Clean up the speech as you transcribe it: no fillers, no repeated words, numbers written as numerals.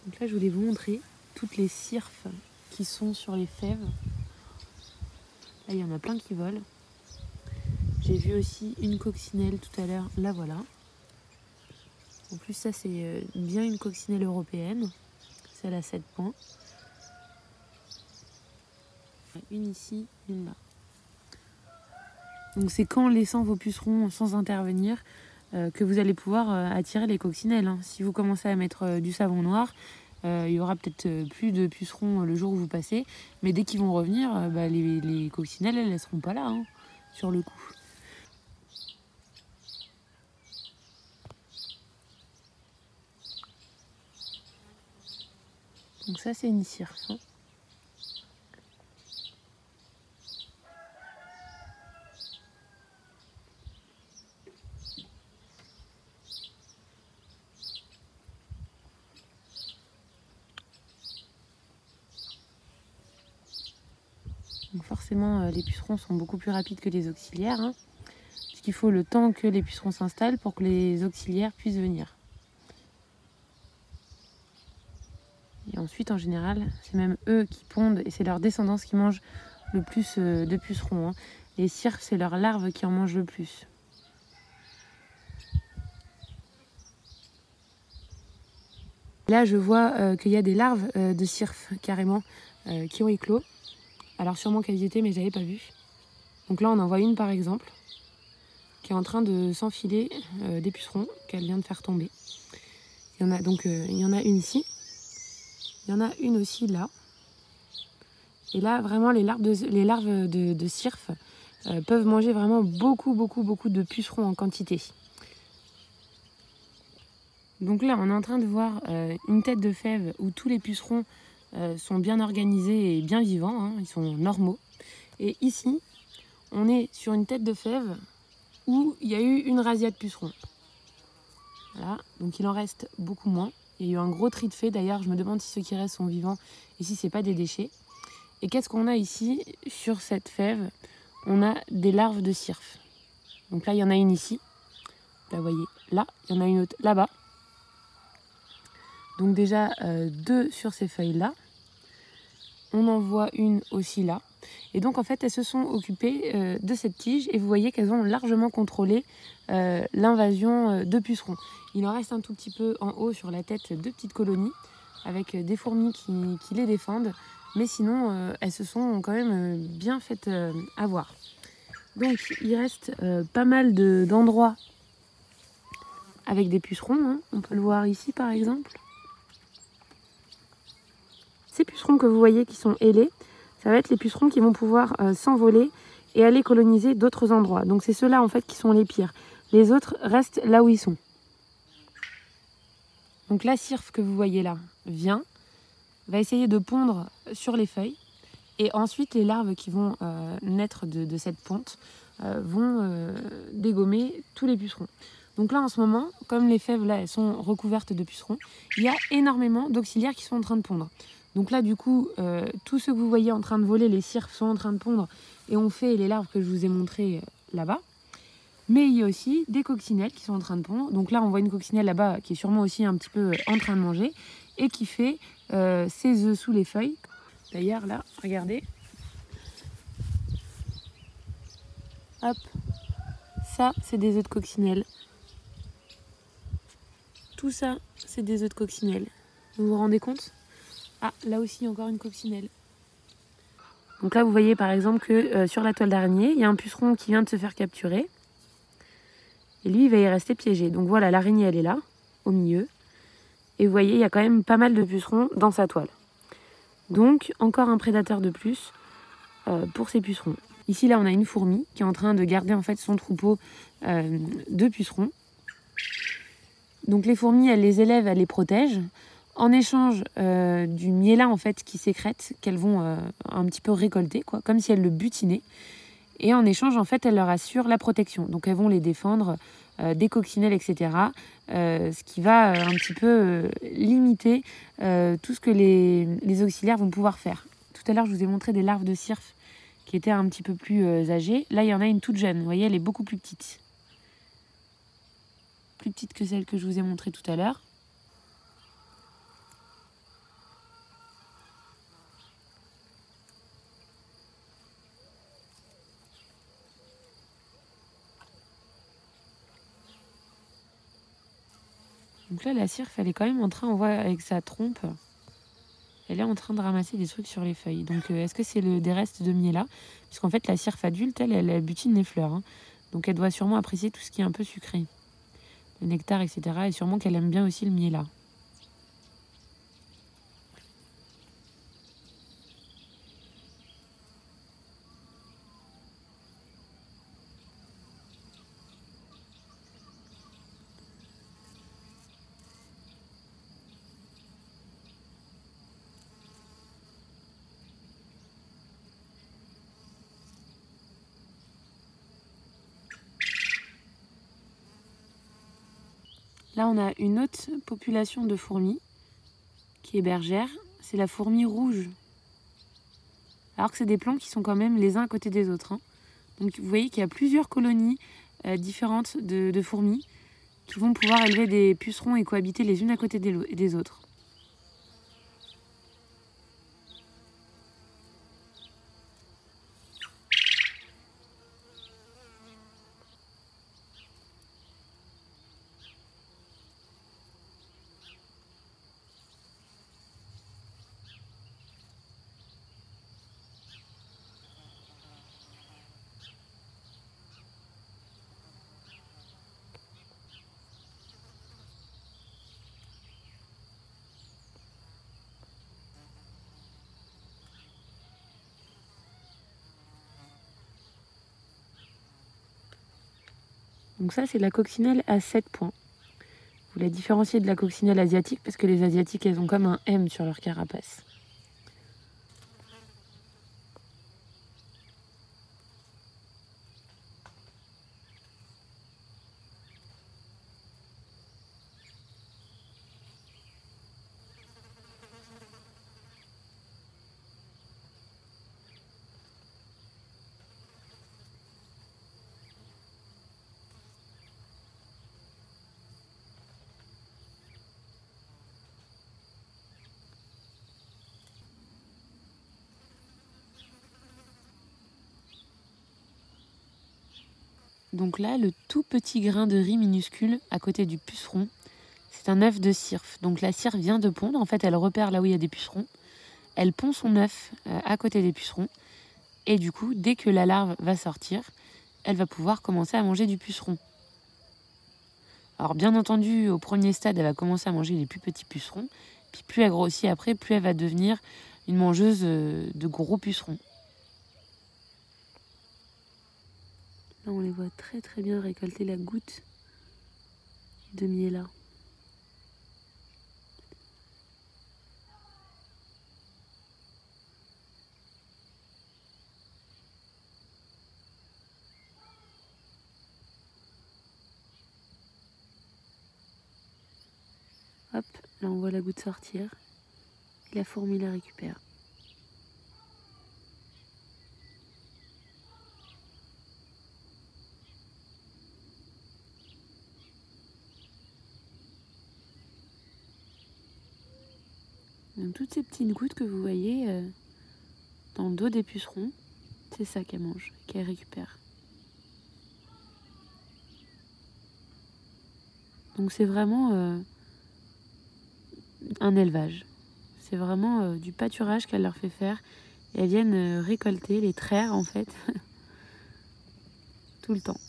Donc là, je voulais vous montrer toutes les cirfes qui sont sur les fèves. Là, il y en a plein qui volent. J'ai vu aussi une coccinelle tout à l'heure. Là, voilà. En plus, ça, c'est bien une coccinelle européenne. Celle à 7 points. Une ici, une là. Donc c'est qu'en laissant vos pucerons sans intervenir que vous allez pouvoir attirer les coccinelles. Hein. Si vous commencez à mettre du savon noir, il y aura peut-être plus de pucerons le jour où vous passez. Mais dès qu'ils vont revenir, les coccinelles, elles ne seront pas là, hein, sur le coup. Donc ça, c'est une cirfe. Hein. Donc forcément, les pucerons sont beaucoup plus rapides que les auxiliaires. Hein, puisqu'il faut le temps que les pucerons s'installent pour que les auxiliaires puissent venir. Et ensuite, en général, c'est même eux qui pondent et c'est leur descendance qui mange le plus de pucerons. Hein. Les cirfes, c'est leurs larves qui en mangent le plus. Là, je vois qu'il y a des larves de cirfes, carrément, qui ont éclos. Alors sûrement qu'elles y étaient, mais je n'avais pas vu. Donc là, on en voit une, par exemple, qui est en train de s'enfiler des pucerons qu'elle vient de faire tomber. Il y en a donc il y en a une ici. Il y en a une aussi là. Et là, vraiment, les larves de cirfes peuvent manger vraiment beaucoup de pucerons en quantité. Donc là, on est en train de voir une tête de fève où tous les pucerons sont bien organisés et bien vivants. Hein, ils sont normaux. Et ici, on est sur une tête de fève où il y a eu une razzia de pucerons. Voilà, donc il en reste beaucoup moins. Il y a eu un gros tri de fait. D'ailleurs, je me demande si ceux qui restent sont vivants et si ce n'est pas des déchets. Et qu'est-ce qu'on a ici sur cette fève? On a des larves de cirfes. Donc là, il y en a une ici. Là, vous voyez, là, il y en a une autre là-bas. Donc déjà, 2 sur ces feuilles-là. On en voit une aussi là. Et donc, en fait, elles se sont occupées de cette tige. Et vous voyez qu'elles ont largement contrôlé l'invasion de pucerons. Il en reste un tout petit peu en haut sur la tête, 2 petites colonies, avec des fourmis qui les défendent. Mais sinon, elles se sont quand même bien faites avoir. Donc, il reste pas mal d'endroits avec des pucerons. Hein. On peut le voir ici, par exemple. Ces pucerons que vous voyez qui sont ailés, ça va être les pucerons qui vont pouvoir s'envoler et aller coloniser d'autres endroits. Donc, c'est ceux-là, en fait, qui sont les pires. Les autres restent là où ils sont. Donc, la cirfe que vous voyez là vient, va essayer de pondre sur les feuilles. Et ensuite, les larves qui vont naître de cette ponte vont dégommer tous les pucerons. Donc là, en ce moment, comme les fèves là, elles sont recouvertes de pucerons, il y a énormément d'auxiliaires qui sont en train de pondre. Donc là, du coup, tous ceux que vous voyez en train de voler, les cirfes sont en train de pondre et ont fait les larves que je vous ai montrées là-bas. Mais il y a aussi des coccinelles qui sont en train de pondre. Donc là, on voit une coccinelle là-bas qui est sûrement aussi un petit peu en train de manger et qui fait ses œufs sous les feuilles. D'ailleurs, là, regardez. Hop. Ça, c'est des œufs de coccinelle. Tout ça, c'est des œufs de coccinelle. Vous vous rendez compte? Ah, là aussi, encore une coccinelle. Donc là, vous voyez par exemple que sur la toile d'araignée, il y a un puceron qui vient de se faire capturer. Et lui, il va y rester piégé. Donc voilà, l'araignée, elle est là, au milieu. Et vous voyez, il y a quand même pas mal de pucerons dans sa toile. Donc, encore un prédateur de plus pour ces pucerons. Ici, là, on a une fourmi qui est en train de garder en fait son troupeau de pucerons. Donc les fourmis, elles les élèvent, elles les protègent. En échange du miel en fait qui sécrète, qu'elles vont un petit peu récolter, quoi, comme si elles le butinaient. Et en échange, en fait, elles leur assurent la protection. Donc elles vont les défendre des coccinelles, etc. Ce qui va un petit peu limiter tout ce que les auxiliaires vont pouvoir faire. Tout à l'heure, je vous ai montré des larves de cirfe qui étaient un petit peu plus âgées. Là, il y en a une toute jeune. Vous voyez, elle est beaucoup plus petite. Plus petite que celle que je vous ai montrée tout à l'heure. Donc là, la cirfe, elle est quand même en train, on voit avec sa trompe, elle est en train de ramasser des trucs sur les feuilles. Donc est-ce que c'est des restes de miel là? Puisqu'en fait, la cirfe adulte, elle butine les fleurs. Hein. Donc elle doit sûrement apprécier tout ce qui est un peu sucré. Le nectar, etc. Et sûrement qu'elle aime bien aussi le miel là. Là, on a une autre population de fourmis qui est bergère. C'est la fourmi rouge. Alors que c'est des plants qui sont quand même les uns à côté des autres. Hein. Donc vous voyez qu'il y a plusieurs colonies différentes de fourmis qui vont pouvoir élever des pucerons et cohabiter les unes à côté des autres. Donc ça, c'est la coccinelle à 7 points. Vous la différenciez de la coccinelle asiatique parce que les asiatiques, elles ont comme un M sur leur carapace. Donc là, le tout petit grain de riz minuscule à côté du puceron, c'est un œuf de cirfe. Donc la cirfe vient de pondre, en fait elle repère là où il y a des pucerons, elle pond son œuf à côté des pucerons, et du coup, dès que la larve va sortir, elle va pouvoir commencer à manger du puceron. Alors bien entendu, au premier stade, elle va commencer à manger les plus petits pucerons, puis plus elle grossit après, plus elle va devenir une mangeuse de gros pucerons. Là, on les voit très très bien récolter la goutte de miel là. Hop, là on voit la goutte sortir et la fourmi la récupère. Donc toutes ces petites gouttes que vous voyez dans le dos des pucerons, c'est ça qu'elle mange, qu'elle récupère. Donc c'est vraiment un élevage. C'est vraiment du pâturage qu'elle leur fait faire. Et elles viennent récolter, les traire en fait, tout le temps.